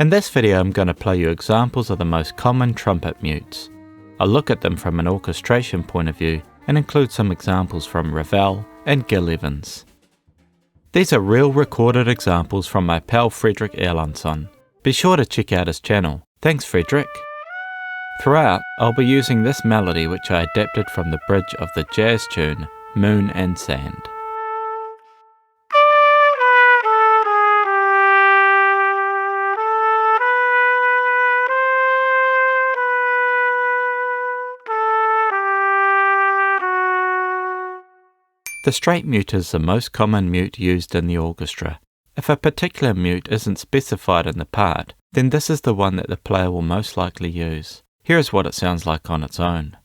In this video I'm going to play you examples of the most common trumpet mutes. I'll look at them from an orchestration point of view and include some examples from Ravel and Gil Evans. These are real recorded examples from my pal Fredrik Erlandsson. Be sure to check out his channel. Thanks Fredrik! Throughout, I'll be using this melody which I adapted from the bridge of the jazz tune Moon and Sand. The straight mute is the most common mute used in the orchestra. If a particular mute isn't specified in the part, then this is the one that the player will most likely use. Here is what it sounds like on its own.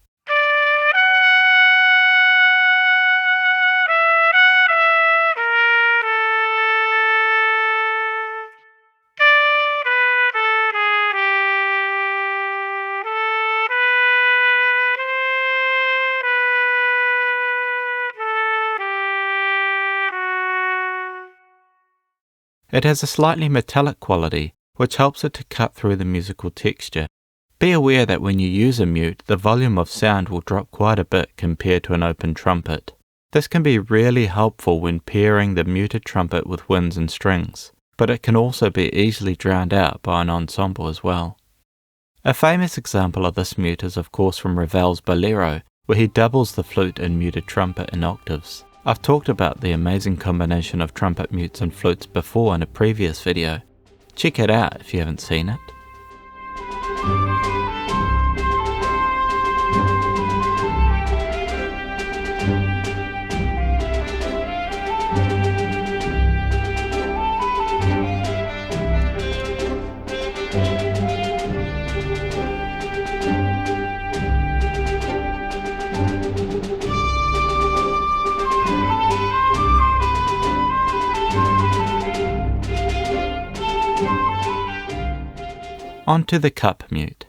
It has a slightly metallic quality, which helps it to cut through the musical texture. Be aware that when you use a mute, the volume of sound will drop quite a bit compared to an open trumpet. This can be really helpful when pairing the muted trumpet with winds and strings, but it can also be easily drowned out by an ensemble as well. A famous example of this mute is of course from Ravel's Bolero, where he doubles the flute and muted trumpet in octaves. I've talked about the amazing combination of trumpet mutes and flutes before in a previous video. Check it out if you haven't seen it. On to the cup mute.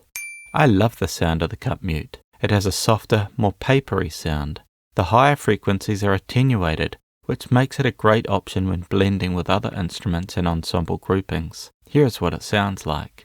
I love the sound of the cup mute. It has a softer, more papery sound. The higher frequencies are attenuated, which makes it a great option when blending with other instruments and ensemble groupings. Here is what it sounds like.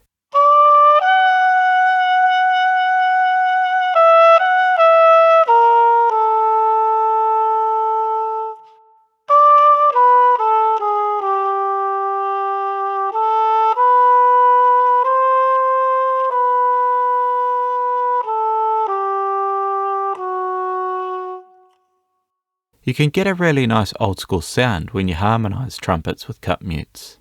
You can get a really nice old school sound when you harmonize trumpets with cup mutes.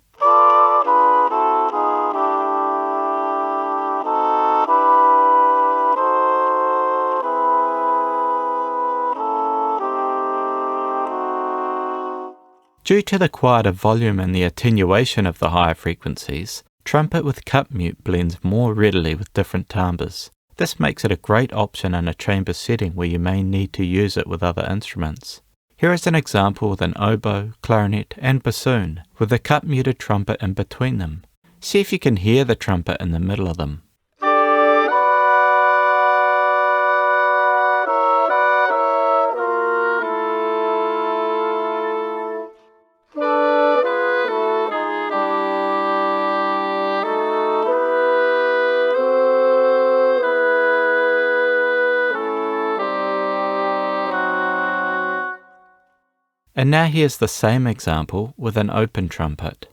Due to the quieter volume and the attenuation of the higher frequencies, trumpet with cup mute blends more readily with different timbres. This makes it a great option in a chamber setting where you may need to use it with other instruments. Here is an example with an oboe, clarinet and bassoon, with a cup muted trumpet in between them. See if you can hear the trumpet in the middle of them. And now here's the same example with an open trumpet.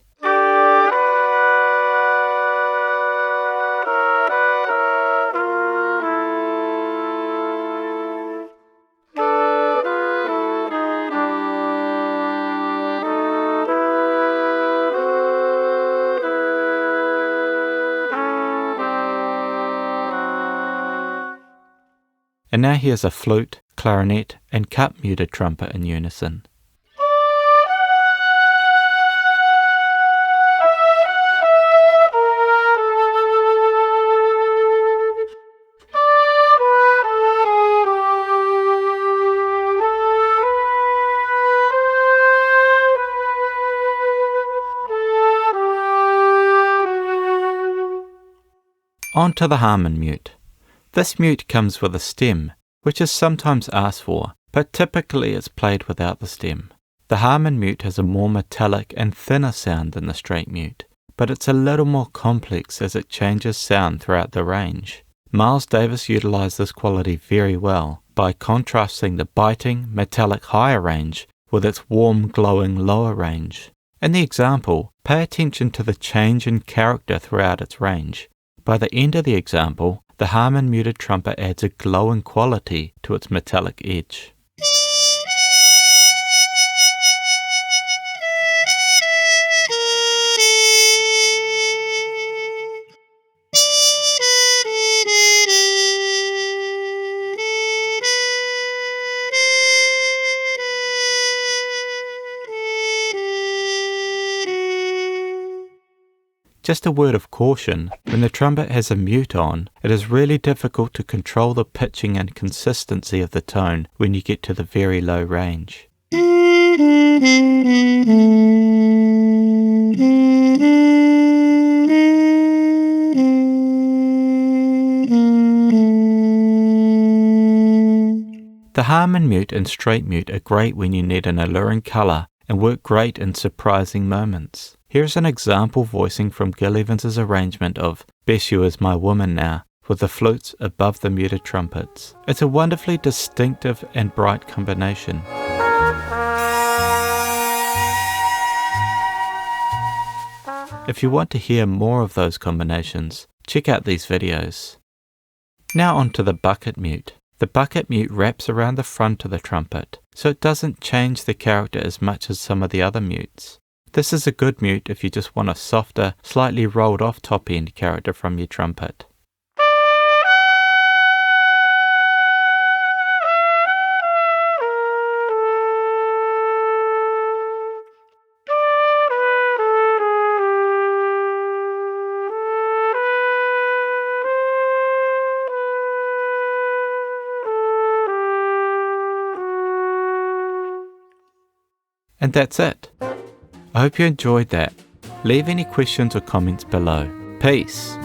And now here's a flute, clarinet and cup muted trumpet in unison. On to the Harmon mute. This mute comes with a stem, which is sometimes asked for, but typically it's played without the stem. The Harmon mute has a more metallic and thinner sound than the straight mute, but it's a little more complex as it changes sound throughout the range. Miles Davis utilized this quality very well by contrasting the biting, metallic higher range with its warm, glowing lower range. In the example, pay attention to the change in character throughout its range. By the end of the example, the Harmon muted trumpet adds a glowing quality to its metallic edge. Just a word of caution, when the trumpet has a mute on, it is really difficult to control the pitching and consistency of the tone when you get to the very low range. The Harmon mute and straight mute are great when you need an alluring colour and work great in surprising moments. Here's an example voicing from Gil Evans' arrangement of "Bess You Is My Woman Now" with the flutes above the muted trumpets. It's a wonderfully distinctive and bright combination. If you want to hear more of those combinations, check out these videos. Now on to the bucket mute. The bucket mute wraps around the front of the trumpet, so it doesn't change the character as much as some of the other mutes. This is a good mute if you just want a softer, slightly rolled off top end character from your trumpet. And that's it. I hope you enjoyed that. Leave any questions or comments below. Peace.